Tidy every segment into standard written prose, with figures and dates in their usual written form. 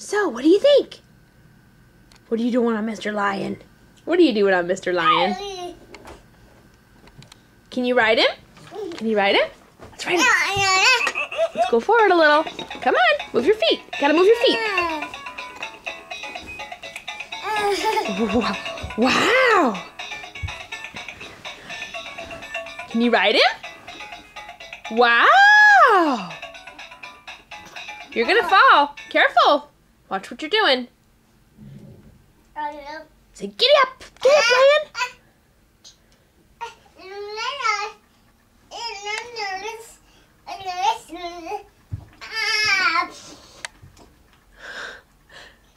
So, what do you think? What are you doing on Mr. Lion? What are you doing on Mr. Lion? Can you ride him? Can you ride him? Let's ride him. Let's go forward a little. Come on, move your feet. Gotta move your feet. Wow. Can you ride him? Wow. You're gonna fall. Careful. Watch what you're doing. Say, giddy up. Giddy up, Lion.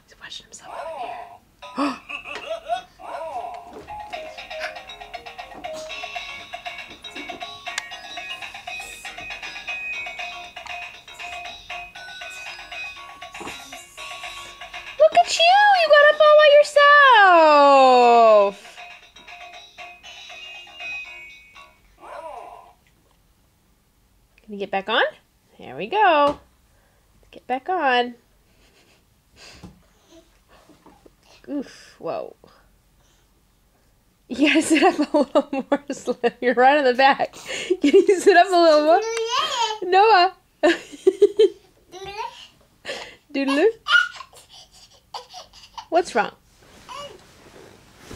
He's watching himself over here. Look at you! You got up all by yourself! Can you get back on? There we go. Get back on. Oof, whoa. You gotta sit up a little more, Slim. You're right on the back. Can you sit up a little more? Noah! Doodaloo? What's wrong?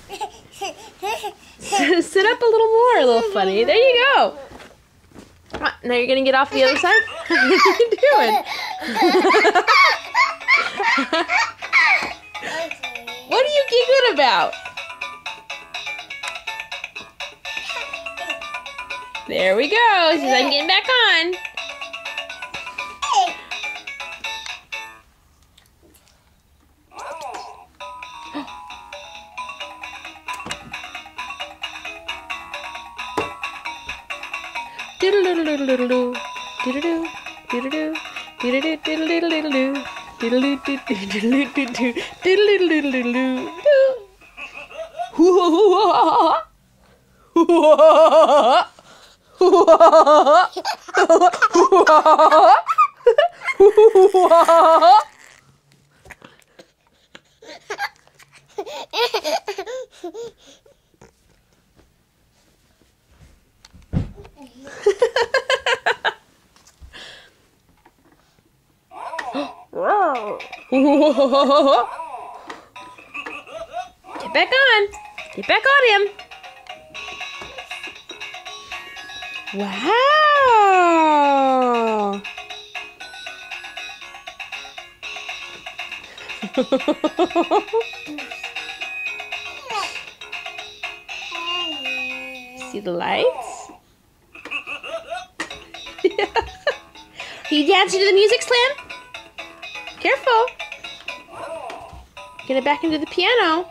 Sit up a little more, a little funny. There you go. Now you're gonna get off the other side? What are you doing? What are you giggling about? There we go. She says, I'm getting back on. Doodle-doodle-doodle-doo, doodle-doo, doodle-doo, doodle-doo, doodle-doodle-doodle-doo, doodle-doo, doodle-doo-doodle-doo, doodle-doo-doodle-doo-doo. Get back on. Get back on him. Wow. See the lights? Are you dancing to the music, Slim? Careful. Get it back into the piano.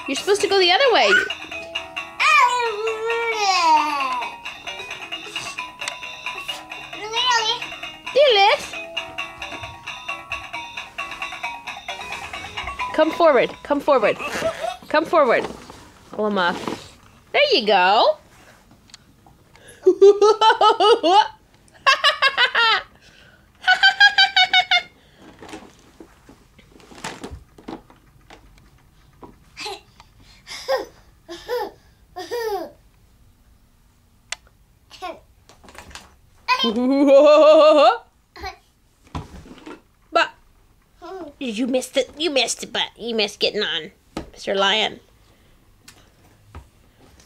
You're supposed to go the other way. Lilith. Come forward. Come forward. Come forward. Pull him up. There you go. But you missed it. You missed it, but you missed getting on, Mr. Lion.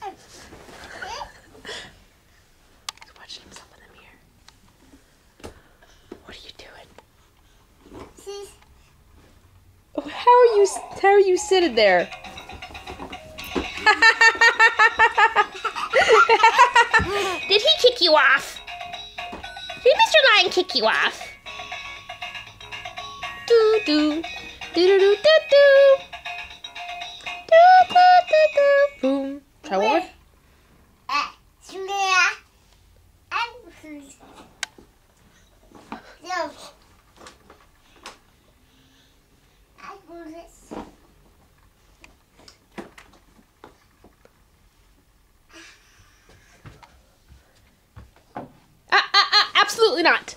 He's watching himself in the mirror. What are you doing? How are you sitting there? Did he kick you off? Did Mr. Lion kick you off? Do do do do do do do do do do. Boom. Try one more. Absolutely not.